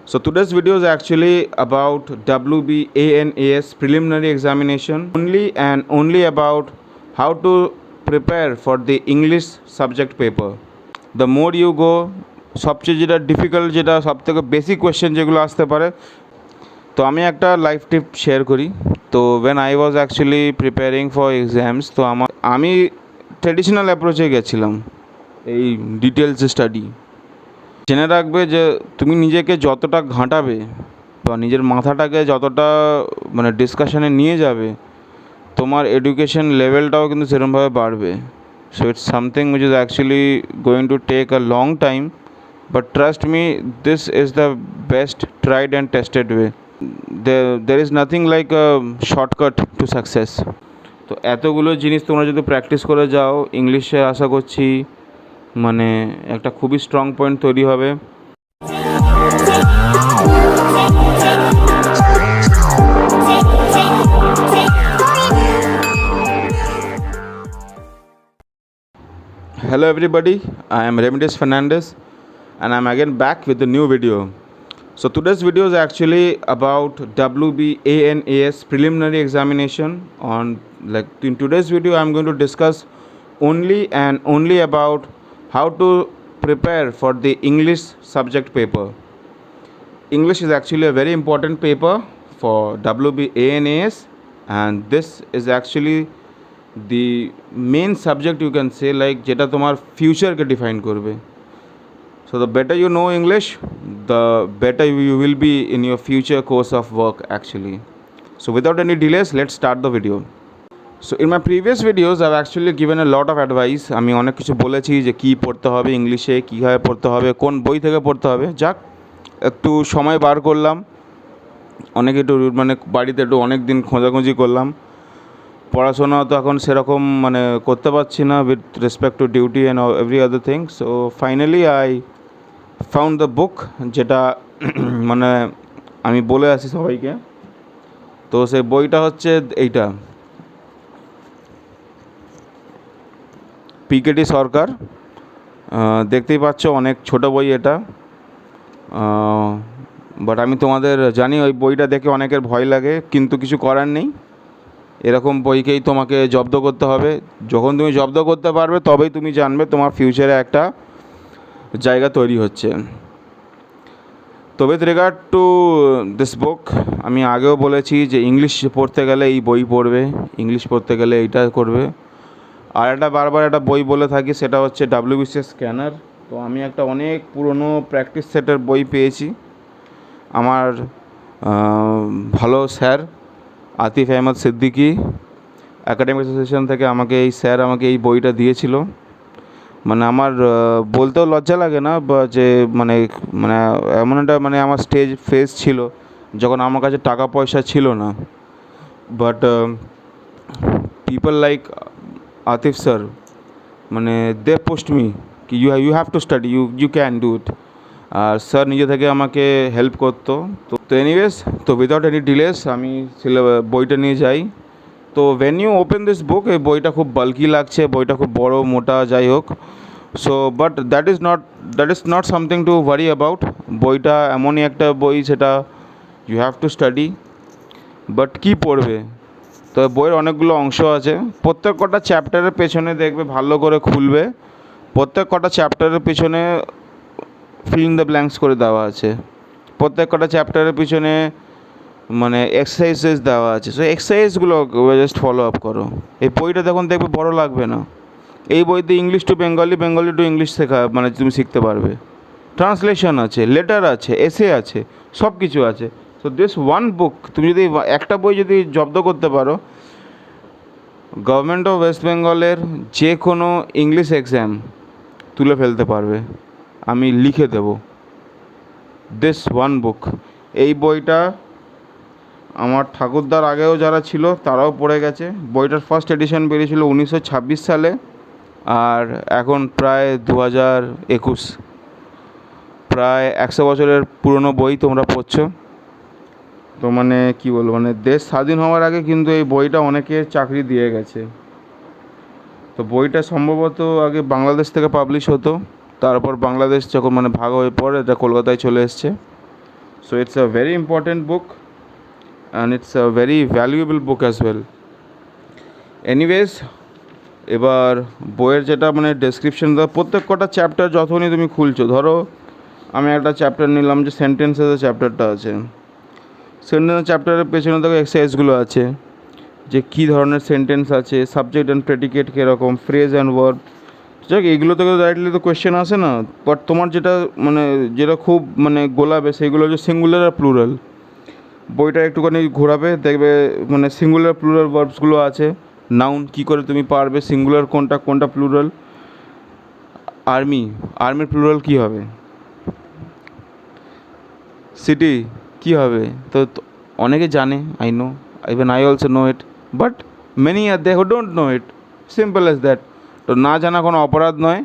So today's video is actually about WBANAS preliminary examination only and only about how to prepare for the English subject paper. The more you go, সবচেয়ে যেটা difficult যেটা সবথেকে basic question যেগুলো আসতে পারে, তো আমি একটা লাইফ টিপ শেয়ার করি। তো when I was actually preparing for exams, তো আমি ট্রেডিশনাল অ্যাপ্রোচে গেছিলাম এই ডিটেলস স্টাডি। জেনে রাখবে যে তুমি নিজেকে যতটা ঘাঁটাবে বা নিজের মাথাটাকে যতটা ডিসকাশনে নিয়ে যাবে, তোমার এডুকেশন লেভেলটাও কিন্তু সেরকমভাবে বাড়বে। So it's something which is actually going to take a long time, but trust me, this is the best tried and tested way. there is nothing like a shortcut to success. তো এতগুলো জিনিস তোমরা যদি practice করে যাও, ইংলিশে আশা করছি একটা খুবই স্ট্রং পয়েন্ট তৈরি হবে। Hello everybody, I am Remedios Fernandez and I am again back with a new video. So today's video is actually about WBANAS preliminary examination in today's video I am going to discuss only and only about how to prepare for the English subject paper. English is actually a very important paper for WBANAS, and this is actually the main subject you can say, like যেটা তোমার ফিউচারকে define করবে। So the better you know English, the better you will be in your future course of work actually. So without any delays, let's start the video. So in my previous videos I've actually given a lot of advice. আমি অনেক কিছু বলেছি যে কী পড়তে হবে ইংলিশে, কীভাবে পড়তে হবে, কোন বই থেকে পড়তে হবে। যাক, একটু সময় বার করলাম, একটু বাড়িতে একটু অনেক দিন খোঁজাখুঁজি করলাম। পড়াশোনা তো এখন সেরকম করতে পারছি না with respect two duty and every other thing. So finally I found the book, যেটা আমি বলে আসি সবাইকে। তো সেই বইটা হচ্ছে এইটা, পিকেটি সরকার। দেখতেই পাচ্ছ অনেক ছোট বই এটা, বাট আমি তোমাদের জানি ওই বইটা দেখে অনেকের ভয় লাগে, কিন্তু কিছু করার নেই। এরকম বইকেই তোমাকে জব্দ করতে হবে। যখন তুমি জব্দ করতে পারবে তবেই তুমি জানবে তোমার ফিউচারে একটা জায়গা তৈরি হচ্ছে। তো with regard to this book, আমি আগেও বলেছি যে ইংলিশ পড়তে গেলে এই বই পড়বে, ইংলিশ পড়তে গেলে এইটা করবে। আর একটা বারবার একটা বই বলে থাকি, সেটা হচ্ছে WBCS স্ক্যানার। তো আমি একটা অনেক পুরনো প্র্যাকটিস সেটের বই পেয়েছি। আমার ভালো sir Atif Ahmad Siddiqui academic association থেকে আমাকে এই বইটা দিয়েছিল। আমার বলতেও লজ্জা লাগে না, বা যে এমন একটা আমার স্টেজ ফেস ছিল যখন আমার কাছে টাকা পয়সা ছিল না, but people like Atif sir they post me কি you have to study, you can do it. আর স্যার নিজে থেকে আমাকে হেল্প করতো। তো এনিওয়েজ, তো উইদাউট এনি ডিলেস আমি বইটা নিয়ে যাই। তো when you open this book, এই বইটা খুব বাল্কি লাগছে, বইটা খুব বড় মোটা, যাই হোক। So but that is not something to worry about. বইটা এমনই একটা বই, সেটা you have to study. But কী পড়বে? তো বইয়ের অনেকগুলো অংশ আছে, প্রত্যেক কটা চ্যাপ্টারের পেছনে দেখবে ভালো করে খুলবে, প্রত্যেক কটা চ্যাপ্টারের পিছনে ফিল ইন দ্য ব্ল্যাঙ্কস করে দেওয়া আছে। প্রত্যেক কটা চ্যাপ্টারের পিছনে এক্সারসাইজেস দেওয়া আছে। সো এক্সারসাইজগুলো জাস্ট ফলো আপ করো। এই বইটা দেখবে বড় লাগবে না। এই বইতে English to Bengali, Bengali to English তুমি শিখতে পারবে। ট্রান্সলেশন আছে, লেটার আছে, এসে আছে, সব কিছু আছে। সো দিস ওয়ান বুক, তুমি যদি একটা বই যদি জব্দ করতে পারো, গভর্নমেন্ট অফ ওয়েস্ট বেঙ্গলের যে কোনো ইংলিশ এক্সাম তুলে ফেলতে পারবে, আমি লিখে দেব। দিস ওয়ান বুক, এই বইটা আমার ঠাকুরদার আগেও যারা ছিল তারাও পড়ে গেছে। বইটার ফার্স্ট এডিশন বেরিয়েছিল 1926 সালে, আর এখন প্রায় 2021, প্রায় 100 বছরের পুরনো বই তোমরা পড়ছো। তো কী বলবো, দেশ স্বাধীন হওয়ার আগে কিন্তু এই বইটা অনেকে চাকরি দিয়ে গেছে। তো বইটা সম্ভবত আগে বাংলাদেশ থেকে পাবলিশ হতো, তারপর বাংলাদেশ যখন ভাগ হয়ে পড়ে, এটা কলকাতায় চলে এসছে। So it's a very important book and it's a very valuable book as well. Anyways, এবার বইয়ের যেটা মানে ডেসক্রিপশন প্রত্যেক কটা চ্যাপ্টার যখনই তুমি খুলছো, ধরো আমি একটা চ্যাপ্টার নিলাম যে সেন্টেন্সের চ্যাপ্টারটা আছে, সেন্টেন্স চ্যাপ্টারের পেছনে দেখো এক্সারসাইজগুলো আছে যে কী ধরনের সেন্টেন্স আছে, সাবজেক্ট অ্যান্ড প্রেডিকেট কীরকম, ফ্রেজ অ্যান্ড ভার্ব। যাক এগুলো থেকে ডাইরেক্টলি তো কোয়েশ্চেন আসে না, বাট তোমার যেটা মানে যেটা খুব মানে গোলাবে সেইগুলো হচ্ছে সিঙ্গুলার আর প্লুরাল। বইটা একটুখানি ঘোরাবে দেখবে মানে সিঙ্গুলার প্লুরাল ভার্বসগুলো আছে। নাউন কী করে তুমি পারবে সিঙ্গুলার কোনটা কোনটা প্লুরাল। আর্মির প্লুরাল কী হবে, সিটি কী হবে, তো অনেকে জানে, I know, even I also know it, but many are they who don't know it, simple as that. তো না জানা কোনো অপরাধ নয়,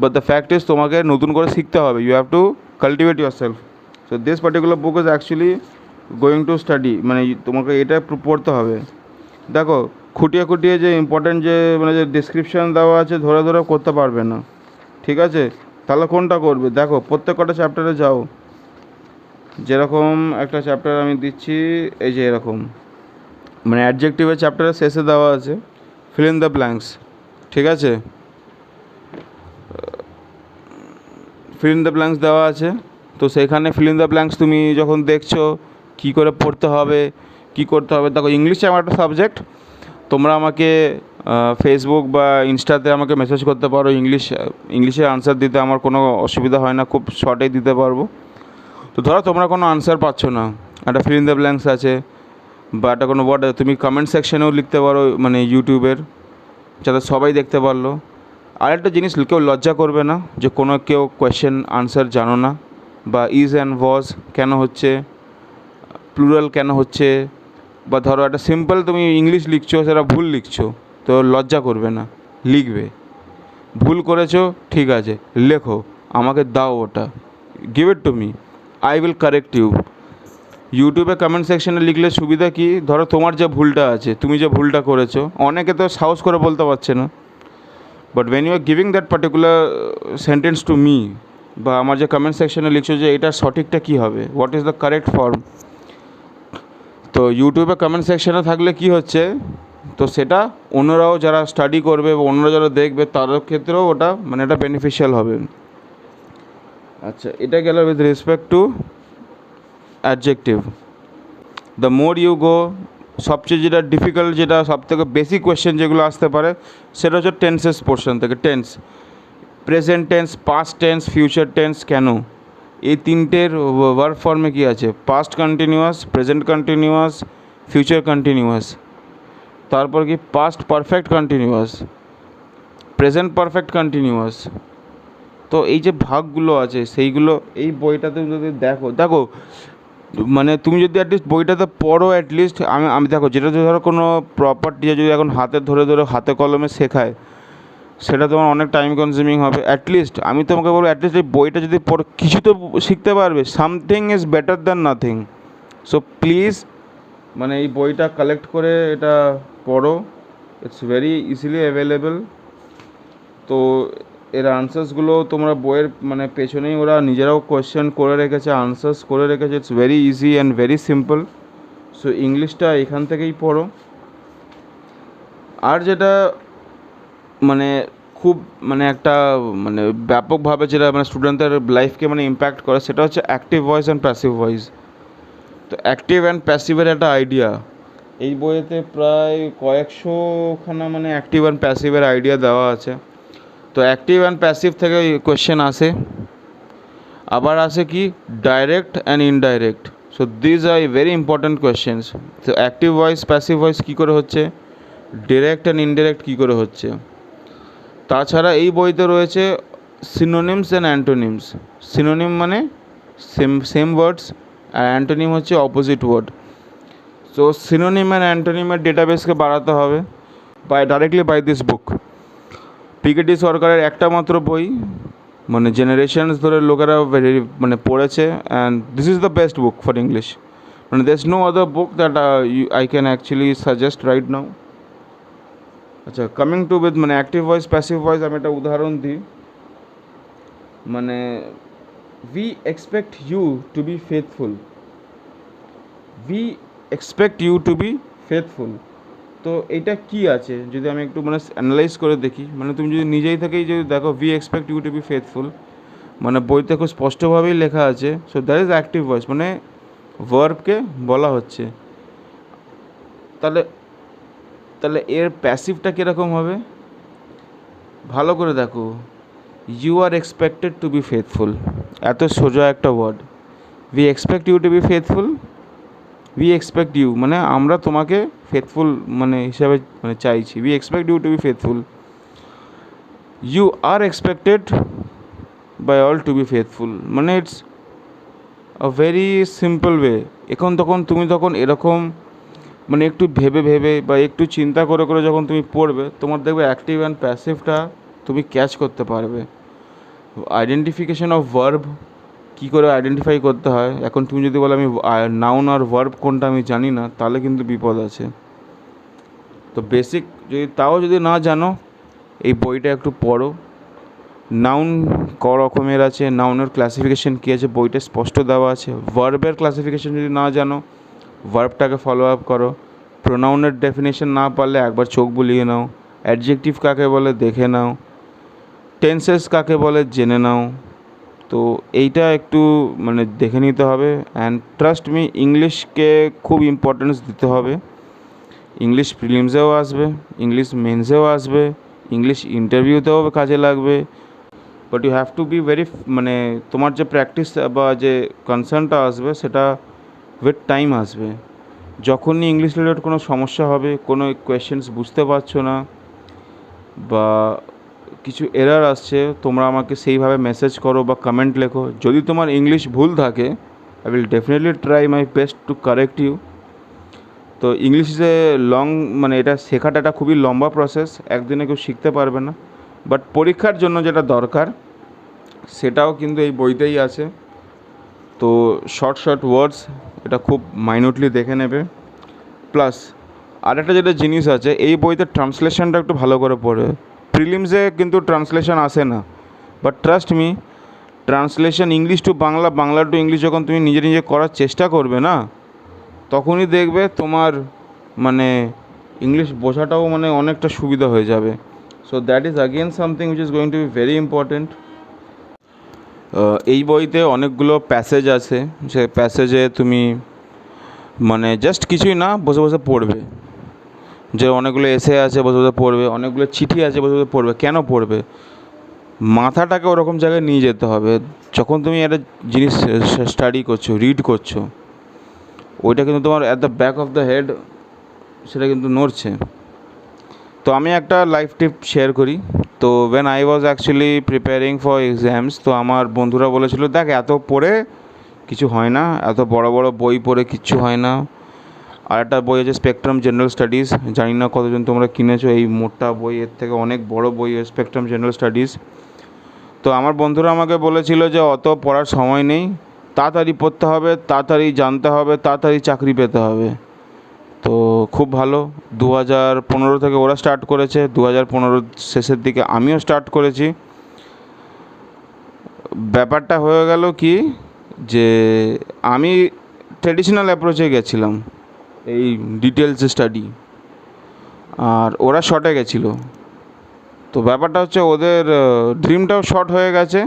বাট দ্য ফ্যাক্ট ইজ তোমাকে নতুন করে শিখতে হবে, you have to cultivate yourself. So this particular book is actually going to study, মানে তোমাকে এটা পড়তে হবে। দেখো খুঁটিয়ে খুঁটিয়ে যে ইম্পর্ট্যান্ট যে মানে যে ডিসক্রিপশান দেওয়া আছে ধরে ধরে করতে পারবে না, ঠিক আছে? তাহলে কোনটা করবে? দেখো প্রত্যেক কটা চ্যাপ্টারে যাও, যেরকম একটা চ্যাপ্টার আমি দিচ্ছি এই যে এরকম, মানে অ্যাডজেক্টিভের চ্যাপ্টারের শেষে দেওয়া আছে ফিল ইন দ্য ব্ল্যাঙ্কস, ঠিক আছে? ফিল ইন দ্য ব্ল্যাঙ্কস দেওয়া আছে, তো সেইখানে ফিল ইন দ্য ব্ল্যাঙ্কস তুমি যখন দেখছো কী করে পড়তে হবে কী করতে হবে, দেখো ইংলিশে আমার একটা সাবজেক্ট, তোমরা আমাকে ফেসবুক বা ইনস্টাতে আমাকে মেসেজ করতে পারো, ইংলিশে আনসার দিতে আমার কোনো অসুবিধা হয় না, খুব শর্টেই দিতে পারবো। তো ধরো তোমরা কোনো আনসার পাচ্ছ না, একটা ফিল ইন দ্য ব্ল্যাঙ্কস আছে বা একটা কোনো ওয়ার্ড আছে, তুমি কমেন্ট সেকশানেও লিখতে পারো, মানে ইউটিউবের, যাতে সবাই দেখতে পারলো। আরেকটা জিনিস, কেউ লজ্জা করবে না যে কোনো কেউ কোয়েশ্চেন আনসার জানো না, বা ইজ অ্যান্ড ওয়াজ কেন হচ্ছে, প্লুরাল কেন হচ্ছে, বা ধরো একটা সিম্পল তুমি ইংলিশ লিখছো সেটা ভুল লিখছো, তো লজ্জা করবে না, লিখবে। ভুল করেছো ঠিক আছে, লেখো, আমাকে দাও ওটা, give it to me, I will correct you. ইউটিউবে কমেন্ট সেকশনে লিখলে সুবিধা কি, ধরো তোমার যে ভুলটা আছে, তুমি যে ভুলটা করেছো, অনেকে তো সাহস করে বলতে পারছে না, but when you are giving that particular sentence to me, বা আমার যে কমেন্ট সেকশনে লিখছো যে এটার সঠিকটা কী হবে, what is the correct form, তো ইউটিউবে কমেন্ট সেকশনে থাকলে কি হচ্ছে, তো সেটা অন্যরাও যারা স্টাডি করবে বা অন্যরা যারা দেখবে তাদের ক্ষেত্রেও ওটা মানে এটা বেনিফিশিয়াল হবে। আচ্ছা, এটা গেল with respect to adjective. The more you go, সবচেয়ে যেটা ডিফিকাল্ট, যেটা সবথেকে বেসিক কোয়েশ্চেন যেগুলো আসতে পারে সেটা হচ্ছে টেন্সেস পোর্শন থেকে। Tense, present tense, past tense, future tense, কেন এই তিনটের ভার্ব ফর্মে কী আছে, past continuous, present continuous, future continuous, তারপর কি past perfect continuous, present perfect continuous. তো এই যে ভাগগুলো আছে সেইগুলো এই বইটাতে যদি দেখো মানে তুমি যদি অ্যাটলিস্ট বইটাতে পড়ো, অ্যাটলিস্ট আমি দেখো যেটা ধরো কোনো প্রপার টিচার যদি এখন হাতে ধরে ধরে হাতে কলমে শেখায় সেটা তোমার অনেক টাইম কনজিউমিং হবে। অ্যাটলিস্ট আমি তোমাকে বলবো, অ্যাটলিস্ট এই বইটা যদি পড়ো কিছু তো শিখতে পারবে, something is better than nothing. So please মানে এই বইটা কালেক্ট করে এটা পড়ো, ইটস ভেরি ইজিলি অ্যাভেলেবেল। তো এর আনসার্সগুলো তোমরা বইয়ের মানে পেছনেই ওরা নিজেরাও কোয়েশ্চেন করে রেখেছে, আনসার্স করে রেখেছে, it's very easy and very simple. So ইংলিশটা এখান থেকেই পড়ো। আর যেটা মানে খুব মানে একটা মানে ব্যাপকভাবে যেটা মানে স্টুডেন্টদের লাইফকে মানে ইম্প্যাক্ট করে সেটা হচ্ছে active voice and passive voice. তো অ্যাক্টিভ অ্যান্ড প্যাসিভের একটা আইডিয়া এই বইয়েতে প্রায় কয়েকশোখানা মানে অ্যাক্টিভ অ্যান্ড প্যাসিভের আইডিয়া দেওয়া আছে। তো অ্যাক্টিভ অ্যান্ড প্যাসিভ থেকে কোয়েশ্চেন আসে, আবার আসে কি direct and indirect. So these are very important questions. তো অ্যাক্টিভ ভয়েস প্যাসিভ ভয়েস কী করে হচ্ছে, ডিরেক্ট অ্যান্ড ইনডিরেক্ট কী করে হচ্ছে। তাছাড়া এই বইতে রয়েছে সিনোনিমস অ্যান্ড অ্যান্টোনিমস। সিনোনিম মানে সেম ওয়ার্ডস, আর অ্যান্টোনিম হচ্ছে opposite word. So synonym and অ্যান্টোনিমের ডেটাবেসকে বাড়াতে হবে ডাইরেক্টলি বাই দিস বুক। পিকেটি সরকারের একটা মাত্র বই, মানে জেনারেশনস ধরে লোকেরা মানে পড়েছে, and this is the best book for English. মানে there is no other book that I can actually suggest right now. আচ্ছা, কামিং টু উইথ মানে অ্যাক্টিভ ভয়েস প্যাসিভ ভয়েস, আমি একটা উদাহরণ দিই। মানে we expect you to be faithful. We expect you to be faithful. তো এইটা কি আছে যদি আমি একটু মানে অ্যানালাইজ করে দেখি, মানে তুমি যদি নিজেই থেকেই যদি দেখো we expect you to be faithful, মানে বইতে খুব স্পষ্টভাবেই লেখা আছে। So that is active voice, মানে ভার্বকে বলা হচ্ছে। তাহলে তাহলে এর প্যাসিভটা কীরকম হবে ভালো করে দেখো। You are expected to be faithful, এত সোজা একটা word. We expect you to be faithful, we expect you মানে আমরা তোমাকে ফেথফুল মানে হিসাবে মানে চাইছি। We expect you to be faithful, you are expected by all to be faithful, মানে it's a very simple way. এখন তখন তুমি তখন এরকম মানে একটু ভেবে ভেবে বা একটু চিন্তা করে করে যখন তুমি পড়বে, তোমার দেখবে অ্যাক্টিভ অ্যান্ড প্যাসিভটা তুমি ক্যাচ করতে পারবে। আইডেন্টিফিকেশন অফ ভার্ব কী করে আইডেন্টিফাই করতে হয়, এখন তুমি যদি বলো আমি নাউন আর ভার্ব কোনটা আমি জানি না, তাহলে কিন্তু বিপদ আছে। তো বেসিক যদি না জানো, এই বইটা একটু পড়ো। নাউন ক রকমের আছে, নাউনের ক্লাসিফিকেশন কী আছে বইটা স্পষ্ট দেওয়া আছে। ভার্বের ক্লাসিফিকেশন যদি না জানো, ভার্বটাকে ফলো আপ করো। প্রোনাউনের ডেফিনেশন না পারলে একবার চোখ বুলিয়ে নাও। অ্যাডজেক্টিভ কাকে বলে দেখে নাও, টেন্সেস কাকে বলে জেনে নাও। তো এইটা একটু মানে দেখে নিতে হবে। অ্যান্ড ট্রাস্ট মি, ইংলিশকে খুব ইম্পর্টেন্স দিতে হবে। ইংলিশ প্রিলিমসেও আসবে, ইংলিশ মেন্সেও আসবে, ইংলিশ ইন্টারভিউতেও কাজে লাগবে। But you have to be very মানে তোমার যে প্র্যাকটিস বা যে কনসার্নটা আসবে সেটা উইথ টাইম আসবে। যখনই ইংলিশ রিলেটেড কোনো সমস্যা হবে, কোনো কোয়েশ্চেন্স বুঝতে পারছো না বা কিছু এরার আসছে, তোমরা আমাকে সেইভাবে মেসেজ করো বা কমেন্ট লেখো। যদি তোমার ইংলিশ ভুল থাকে, I will definitely try my best to correct you. তো ইংলিশ ইজ এ লং, মানে এটা শেখাটা একটা খুবই লম্বা প্রসেস, একদিনে কেউ শিখতে পারবে না। বাট পরীক্ষার জন্য যেটা দরকার সেটাও কিন্তু এই বইতেই আছে। তো শর্ট শর্ট ওয়ার্ডস এটা খুব মাইনিউটলি দেখে নেবে। প্লাস আরেকটা যেটা জিনিস আছে, এই বইতে ট্রান্সলেশনটা একটু ভালো করে পড়বে। প্রিলিমসে কিন্তু ট্রান্সলেশন আসে না, but trust me, translation English to Bangla, Bangla to English যখন তুমি নিজে নিজে করার চেষ্টা করবে না, তখনই দেখবে তোমার মানে ইংলিশ বোঝাটাও মানে অনেকটা সুবিধা হয়ে যাবে। So that is again something which is going to be very important. এই বইতে অনেকগুলো প্যাসেজ আছে, যে প্যাসেজে তুমি মানে জাস্ট কিছুই না বসে বসে পড়বে। যে অনেকগুলো এসে আছে বসে বসে পড়বে, অনেকগুলো চিঠি আছে বসে বসে পড়বে। কেন পড়বে? মাথাটাকে ওরকম জায়গায় নিয়ে যেতে হবে। যখন তুমি একটা জিনিস স্টাডি করছো, রিড করছো, ওইটা কিন্তু তোমার at the back of the head সেটা কিন্তু নড়ছে। তো আমি একটা লাইফ টিপ শেয়ার করি। তো when I was actually preparing for exams, তো আমার বন্ধুরা বলেছিল দেখ এত পড়ে কিছু হয় না, এত বড় বড় বই পড়ে কিচ্ছু হয় না। আর একটা বই আছে স্পেকট্রাম জেনারেল স্টাডিজ, জানি না কতজন তোমরা কিনেছো এই মোটা বই, এর থেকে অনেক বড় বই স্পেকট্রাম জেনারেল স্টাডিজ। তো আমার বন্ধুরা আমাকে বলেছিল যে অত পড়ার সময় নেই, তাড়াতাড়ি পড়তে হবে, তাড়াতাড়ি জানতে হবে, তাড়াতাড়ি চাকরি পেতে হবে। তো খুব ভালো, 2015 থেকে ওরা স্টার্ট করেছে, 2015 শেষের দিকে আমিও স্টার্ট করেছি। ব্যাপারটা হয়ে গেল কি যে আমি ট্র্যাডিশনাল অ্যাপ্রোচে গেছিলাম এই ডিটেলস স্টাডি, আর ওরা শর্টে গেছিলো। তো ব্যাপারটা হচ্ছে ওদের ড্রিমটাও শর্ট হয়ে গেছে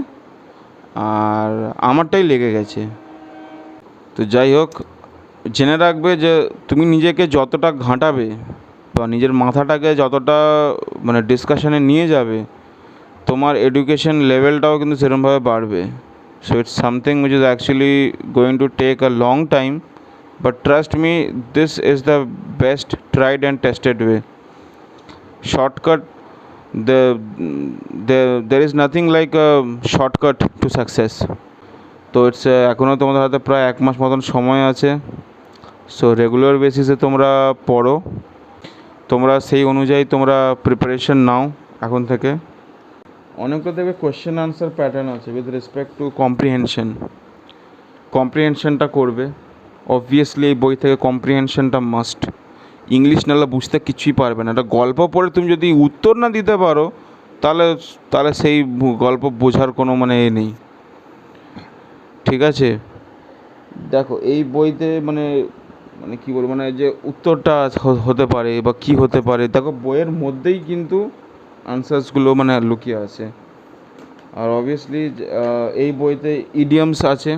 আর আমারটাই লেগে গেছে। তো যাই হোক, জেনে রাখবে যে তুমি নিজেকে যতটা ঘাঁটাবে বা নিজের মাথাটাকে যতটা মানে ডিসকাশনে নিয়ে যাবে, তোমার এডুকেশন লেভেলটাও কিন্তু সেরকমভাবে বাড়বে। So it's something which is actually going to take a long time, but trust me, this is the best tried and tested way. Shortcut, there is nothing like a shortcut to success. তো it's এখনও তোমাদের হাতে প্রায় 1 মাস মতন সময় আছে। So regular বেসিসে তোমরা পড়ো, তোমরা সেই অনুযায়ী তোমরা প্রিপারেশন নাও এখন থেকে। অনেকটা দেখবে কোয়েশ্চেন আনসার প্যাটার্ন আছে উইথ রেসপেক্ট টু কম্প্রিহেনশনটা করবে। অবভিয়াসলি এই বই থেকে কম্প্রিহেনশনটা মাস্ট। ইংলিশ নাহলে বুঝতে কিছুই পারবে না। একটা গল্প পড়ে তুমি যদি উত্তর না দিতে পারো, তাহলে সেই গল্প বোঝার কোনো মানে এ নেই। ঠিক আছে? দেখো এই বইতে মানে মানে কী বলবো, মানে যে উত্তরটা হতে পারে বা কী হতে পারে, দেখো বইয়ের মধ্যেই কিন্তু আনসার্সগুলো মানে লুকিয়ে আছে। আর অবভিয়াসলি এই বইতে ইডিয়মস আছে,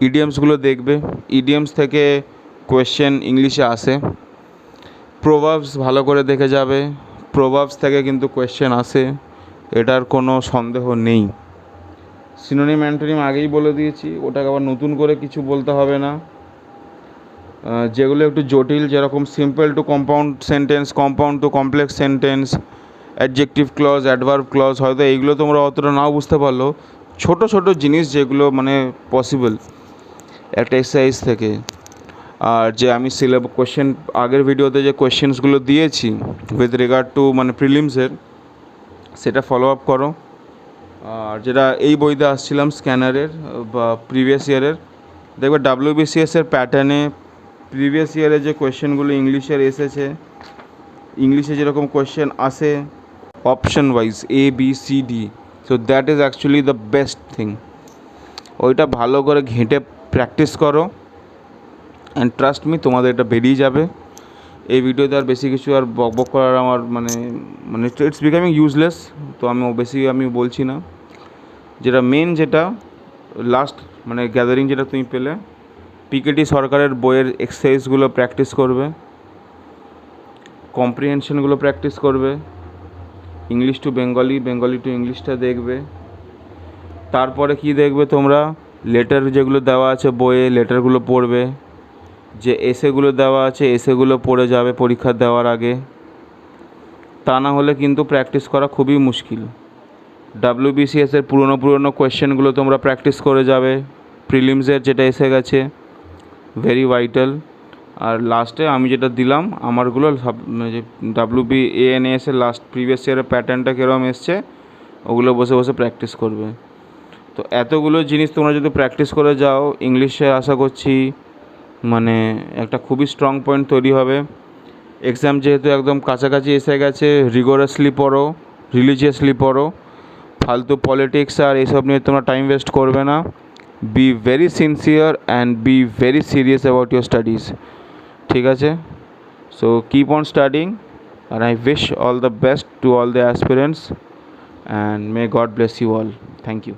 ইডিয়মসগুলো দেখবে। ইডিয়মস থেকে কোয়েশ্চেন ইংলিশে আসে। প্রোভার্বস ভালো করে দেখে যাবে, প্রোভার্বস থেকে কিন্তু কোয়েশ্চেন আসে, এটার কোনো সন্দেহ নেই। সিনোনিম অ্যান্টোনিম আগেই বলে দিয়েছি, ওটাকে আবার নতুন করে কিছু বলতে হবে না। যেগুলো একটু জটিল, যেরকম simple to compound sentence, compound to complex sentence, adjective clause, adverb clause, হয়তো এইগুলো তোমরা অতটা নাও বুঝতে পারলো, ছোট ছোট জিনিস যেগুলো মানে পসিবল একটা এক্সারসাইজ থেকে। আর যে আমি কোয়েশ্চেন আগের ভিডিওতে যে কোয়েশ্চেন্সগুলো দিয়েছি উইথ রিগার্ড টু মানে প্রিলিমসের, সেটা ফলো আপ করো। আর যেটা এই বইতে আসছিলাম স্ক্যানারের বা প্রিভিয়াস ইয়ারের, দেখবে ডাব্লিউবিসিএসের প্যাটার্নে প্রিভিয়াস ইয়ারে যে কোয়েশ্চেনগুলো ইংলিশের এসেছে, ইংলিশে যেরকম কোয়েশ্চেন আসে option wise ABCD, so that is actually the best thing. ওইটা ভালো করে ঘেঁটে প্র্যাকটিস করো, অ্যান্ড ট্রাস্ট মি তোমাদের এটা বেরিয়ে যাবে। এই ভিডিওতে আর বেশি কিছু আর বকবক করার আমার মানে মানে ইটস বিকামিং ইউজলেস, তো আমি বলছি না। যেটা মেন, যেটা লাস্ট মানে গ্যাদারিং যেটা তুমি পেলে, পিকেটি সরকারের বইয়ের এক্সারসাইজগুলো প্র্যাকটিস করবে, কম্প্রিহেনশনগুলো প্র্যাকটিস করবে, English to Bengali, Bengali to ইংলিশটা দেখবে। তারপরে কি দেখবে তোমরা, লেটার যেগুলো দেওয়া আছে বইয়ে, লেটারগুলো পড়বে। যে এসেগুলো দেওয়া আছে, এসেগুলো পড়ে যাবে পরীক্ষা দেওয়ার আগে, তা না হলে কিন্তু প্র্যাকটিস করা খুবই মুশকিল। ডাব্লিউবিসিএসের পুরনো কোয়েশ্চেনগুলো তোমরা প্র্যাকটিস করে যাবে, প্রিলিমসের যেটা এসে গেছে, ভেরি ভাইটাল। আর লাস্টে আমি যেটা দিলাম আমারগুলো সব যে WBANAS-এর লাস্ট প্রিভিয়াস ইয়ারের প্যাটার্নটা কীরকম এসছে, ওগুলো বসে বসে প্র্যাকটিস করবে। তো এতগুলো জিনিস তোমরা যদি প্র্যাকটিস করে যাও, ইংলিশে আশা করছি মানে একটা খুবই স্ট্রং পয়েন্ট তৈরি হবে। এক্সাম যেহেতু একদম কাছাকাছি এসে গেছে, রিগোরাসলি পড়ো, রিলিজিয়াসলি পড়ো, ফালতু পলিটিক্স আর এইসব নিয়ে তোমরা টাইম ওয়েস্ট করবে না। Be very sincere and be very serious about your studies, ঠিক আছে? So keep on studying, and I wish all the best to all the aspirants, and may God bless you all. Thank you.